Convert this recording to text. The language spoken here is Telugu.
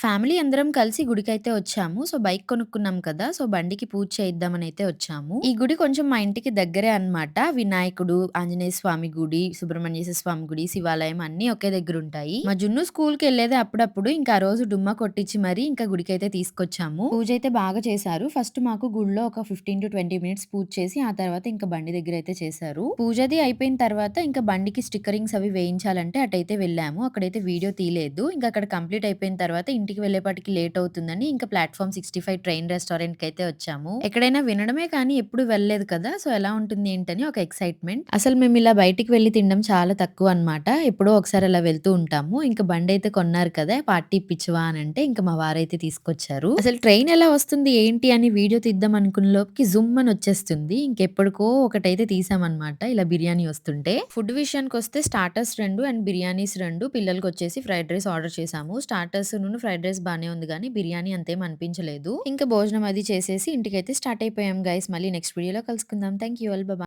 ఫ్యామిలీ అందరం కలిసి గుడికైతే వచ్చాము. సో, బైక్ కొనుక్కున్నాం కదా! సో, బండికి పూజ చేయిద్దామనైతే వచ్చాము. ఈ గుడి కొంచెం మా ఇంటికి దగ్గరే అన్నమాట. వినాయకుడు, ఆంజనేయ స్వామి గుడి, సుబ్రహ్మణ్యేశ్వర స్వామి గుడి, శివాలయం అన్నీ ఒకే దగ్గరుంటాయి. మా జున్ను స్కూల్‌కెళ్ళేదే అప్పుడప్పుడు. ఇంకా ఆ రోజు డుమ్మా కొట్టిచ్చి మరీ ఇంకా గుడికైతే తీసుకొచ్చాము. పూజైతే బాగా చేశారు. ఫస్ట్ మాకు గుడిలో ఒక 15-20 మినిట్స్ పూజ చేసి, ఆ తర్వాత ఇంకా బండి దగ్గరైతే చేశారు. పూజది అయిపోయిన తర్వాత ఇంకా బండికి స్టిక్కరింగ్స్ అవి వేయించాలంటే అటైతే వెళ్ళాము. అక్కడైతే వీడియో తీయలేదు. ఇంక అక్కడ కంప్లీట్ అయిపోయిన తర్వాత ఇంటికి వెళ్ళేపాటికి లేట్ అవుతుందని ఇంకా ప్లాట్‌ఫార్మ్ 65 ట్రైన్ రెస్టారెంట్‌కైతే వచ్చాము. ఎక్కడైనా వినడమే కానీ ఎప్పుడు వెళ్ళలేదు కదా! సో, ఎలా ఉంటుంది ఏంటని ఒక ఎక్సైట్‌మెంట్. అసలు మేమిలా బయటికి వెళ్లి తినడం చాలా తక్కువనమాట. ఎప్పుడో ఒకసారి అలా వెళ్తూ ఉంటాము. ఇంక బండైతే కొన్నారు కదా! పార్టీ ఇప్పించవా అనంటే ఇంక మా వారైతే తీసుకొచ్చారు. అసలు ట్రైన్ ఎలా వస్తుంది ఏంటి అని వీడియో తీద్దాం అనుకున్న లోపుకి జుమ్ అని వచ్చేస్తుంది. ఇంకెప్పటికో ఒకటైతే తీసామనమాట. ఇలా బిర్యానీ వస్తుంటే. ఫుడ్ విషయానికొస్తే స్టార్టర్స్ 2 అండ్ బిర్యానీస్ 2 పిల్లలకొచ్చేసి ఫ్రైడ్ రైస్ ఆర్డర్ చేశాము. స్టార్టర్స్‌నును ఫ్రైడ్ రైస్ బానే ఉంది గానీ, బిర్యానీ అంతేం అనిపించలేదు. ఇంకా భోజనం అది చేసేసి ఇంటికైతే స్టార్ట్ అయిపోయాం గైస్. మళ్ళీ నెక్స్ట్ వీడియోలో కలుసుకుందాం. Thank you all.